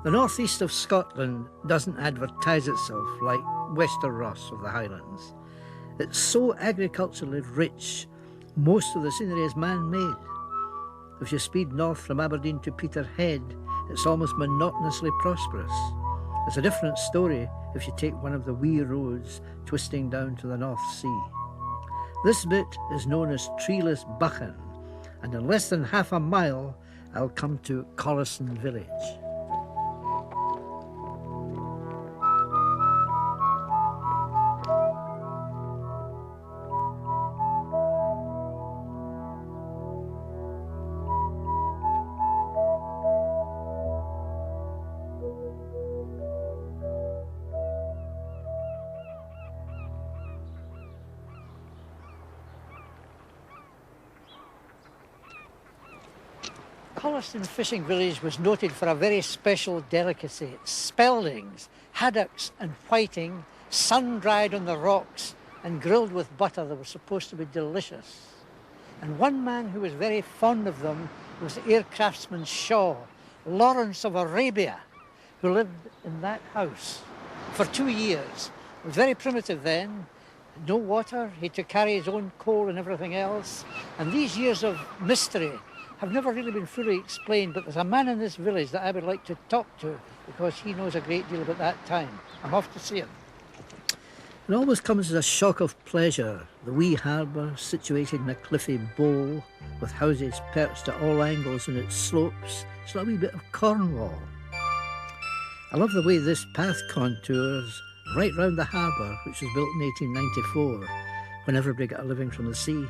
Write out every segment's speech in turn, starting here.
The northeast of Scotland doesn't advertise itself like Westeros of the Highlands. It's so agriculturally rich, most of the scenery is man-made. If you speed north from Aberdeen to Peterhead, it's almost monotonously prosperous. It's a different story if you take one of the Weir roads twisting down to the North Sea. This bit is known as treeless Buchan, and in less than half a mile, I'll come to Collieston village. Collieston fishing village was noted for a very special delicacy: speldings, haddocks and whiting, sun-dried on the rocks and grilled with butter that were supposed to be delicious. And one man who was very fond of them was aircraftsman Shaw, Lawrence of Arabia, who lived in that house for 2 years. It was very primitive then, no water, he had to carry his own coal and everything else. And these years of mystery have never really been fully explained, but there's a man in this village that I would like to talk to because he knows a great deal about that time. I'm off to see him. It always comes as a shock of pleasure, the wee harbour situated in a cliffy bowl with houses perched at all angles on its slopes. It's like a wee bit of Cornwall. I love the way this path contours right round the harbour, which was built in 1894, when everybody got a living from the sea.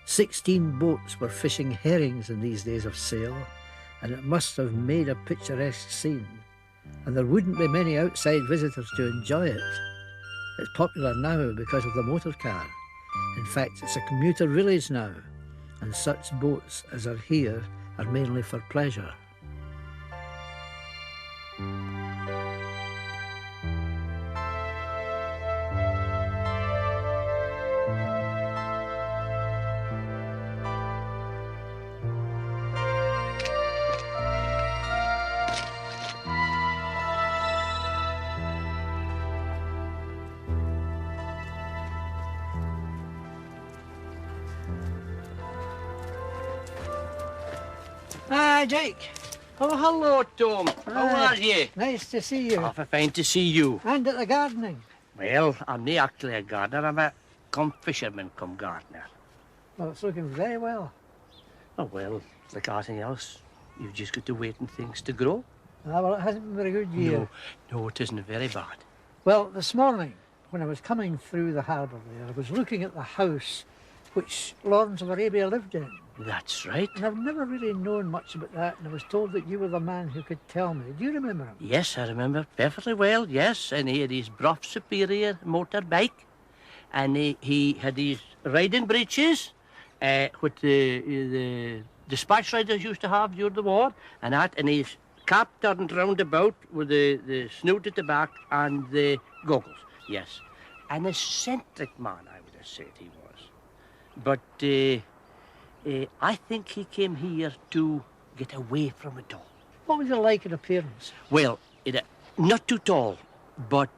16 boats were fishing herrings in these days of sail, and it must have made a picturesque scene. And there wouldn't be many outside visitors to enjoy it. It's popular now because of the motor car. In fact, it's a commuter village now, and such boats as are here are mainly for pleasure. Hi, Jake. Oh, hello, Tom. How are you? Nice to see you. Oh, fine to see you. And at the gardening. Well, I'm not actually a gardener. I'm a fisherman come gardener. Well, it's looking very well. Oh, well, like anything else, you've just got to wait for things to grow. Ah, well, it hasn't been a very good year. No, it isn't very bad. Well, this morning, when I was coming through the harbour there, I was looking at the house which Lawrence of Arabia lived in. That's right. And I've never really known much about that, and I was told that you were the man who could tell me. Do you remember him? Yes, I remember perfectly well, yes. And he had his Brough Superior motorbike, and he had his riding breeches, what the dispatch riders used to have during the war, and that, and his cap turned round about with the snoot at the back and the goggles, yes. An eccentric man, I would have said he was. But I think he came here to get away from it all. What was he like in appearance? Well, not too tall, but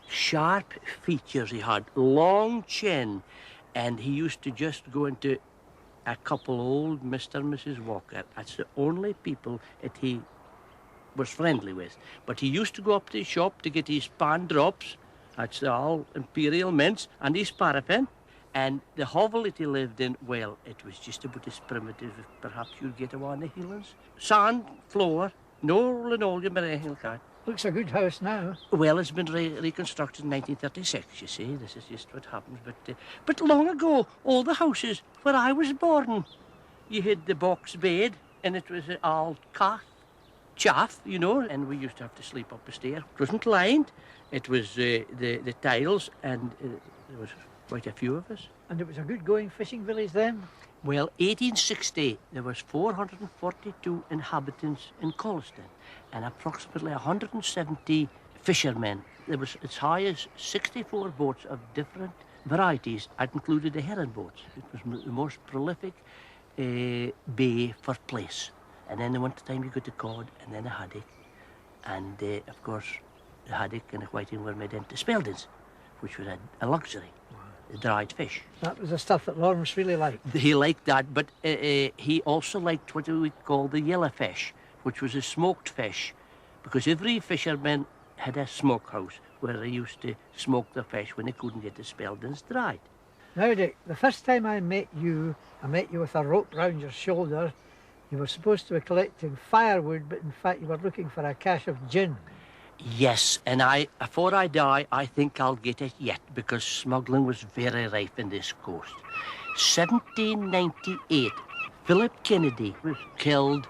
sharp features he had, long chin, and he used to just go into a couple old Mr. and Mrs. Walker. That's the only people that he was friendly with. But he used to go up to the shop to get his pan drops, that's all imperial mints, and his paraffin. And the hovel that he lived in, well, it was just about as primitive as perhaps you'd get on the Highlands. Sand, floor, no linoleum or anything like that. Looks a good house now. Well, it's been reconstructed in 1936, you see. This is just what happens. But long ago, all the houses where I was born, you had the box bed, and it was all chaff, you know, and we used to have to sleep up the stair. It wasn't lined. It was the tiles, and there was quite a few of us. And it was a good-going fishing village then? Well, 1860, there was 442 inhabitants in Collieston and approximately 170 fishermen. There was as high as 64 boats of different varieties. That included the herring boats. It was the most prolific bay for place. And then the winter time you got the cod and then a haddock. And of course, the haddock and the whiting were made into speldings, which was a luxury, the dried fish. That was the stuff that Lawrence really liked. He liked that, but he also liked what we call the yellow fish, which was a smoked fish, because every fisherman had a smokehouse where they used to smoke the fish when they couldn't get the speldings dried. Now, Dick, the first time I met you with a rope round your shoulder. You were supposed to be collecting firewood, but in fact you were looking for a cache of gin. Yes, and before I die, I think I'll get it yet, because smuggling was very rife in this coast. 1798, Philip Kennedy was killed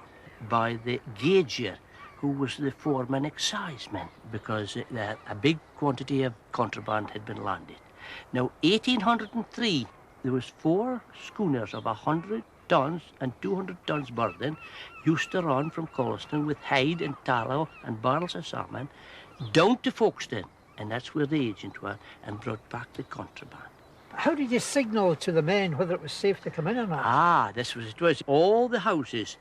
by the gauger, who was the foreman exciseman, because a big quantity of contraband had been landed. Now, 1803, there was 4 schooners of 100 tons and 200 tons burden used to run from Collieston with hide and tallow and barrels of salmon down to Folkestone, and that's where the agent were, and brought back the contraband. How did you signal to the men whether it was safe to come in or not? This was it. Was all the houses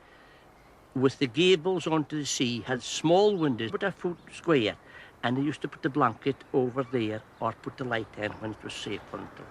with the gables onto the sea had small windows, about a foot square, and they used to put the blanket over there or put the light in when it was safe for them to run.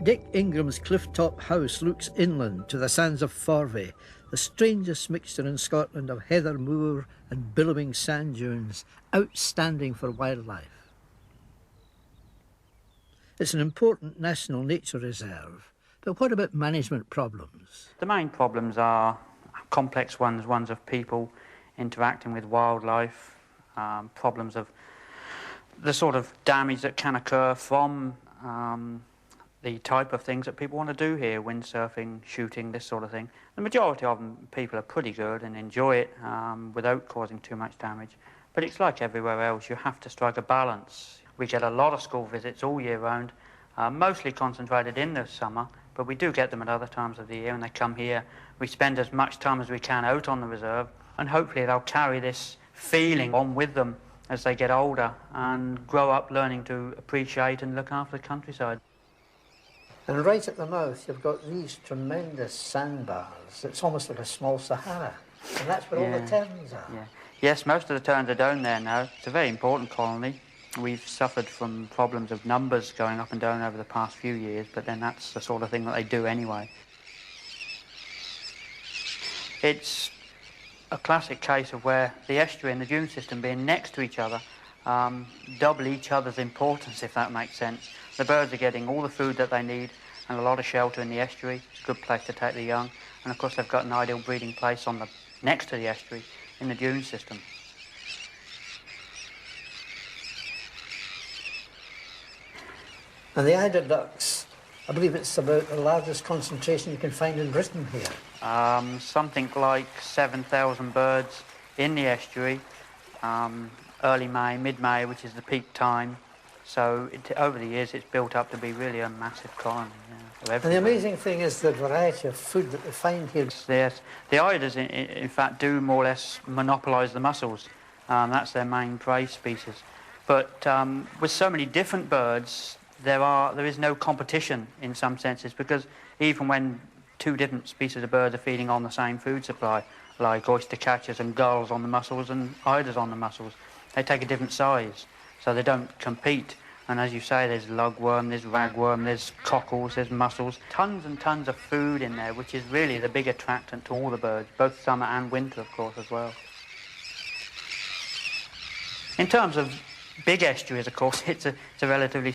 Dick Ingram's cliff-top house looks inland to the sands of Forvie, the strangest mixture in Scotland of heather moor and billowing sand dunes, outstanding for wildlife. It's an important national nature reserve, but what about management problems? The main problems are complex ones of people interacting with wildlife, problems of the sort of damage that can occur from the type of things that people want to do here, windsurfing, shooting, this sort of thing. The majority of them, people are pretty good and enjoy it without causing too much damage. But it's like everywhere else, you have to strike a balance. We get a lot of school visits all year round, mostly concentrated in the summer, but we do get them at other times of the year, and they come here. We spend as much time as we can out on the reserve, and hopefully they'll carry this feeling on with them as they get older and grow up learning to appreciate and look after the countryside. And right at the mouth, you've got these tremendous sandbars. It's almost like a small Sahara. And that's where all the terns are. Yeah. Yes, most of the terns are down there now. It's a very important colony. We've suffered from problems of numbers going up and down over the past few years, but then that's the sort of thing that they do anyway. It's a classic case of where the estuary and the dune system being next to each other double each other's importance, if that makes sense. The birds are getting all the food that they need and a lot of shelter in the estuary. It's a good place to take the young. And of course they've got an ideal breeding place next to the estuary in the dune system. And the eider ducks, I believe it's about the largest concentration you can find in Britain here. Something like 7,000 birds in the estuary, early May, mid-May, which is the peak time. So over the years, it's built up to be really a massive colony. Yeah, and the amazing thing is the variety of food that they find here. Yes, the eiders, in fact, do more or less monopolise the mussels. That's their main prey species. But with so many different birds, there is no competition in some senses, because even when 2 different species of birds are feeding on the same food supply, like oyster catchers and gulls on the mussels and eiders on the mussels, they take a different size. So they don't compete. And as you say, there's lugworm, there's ragworm, there's cockles, there's mussels. Tons and tons of food in there, which is really the big attractant to all the birds, both summer and winter, of course, as well. In terms of big estuaries, of course, it's a relatively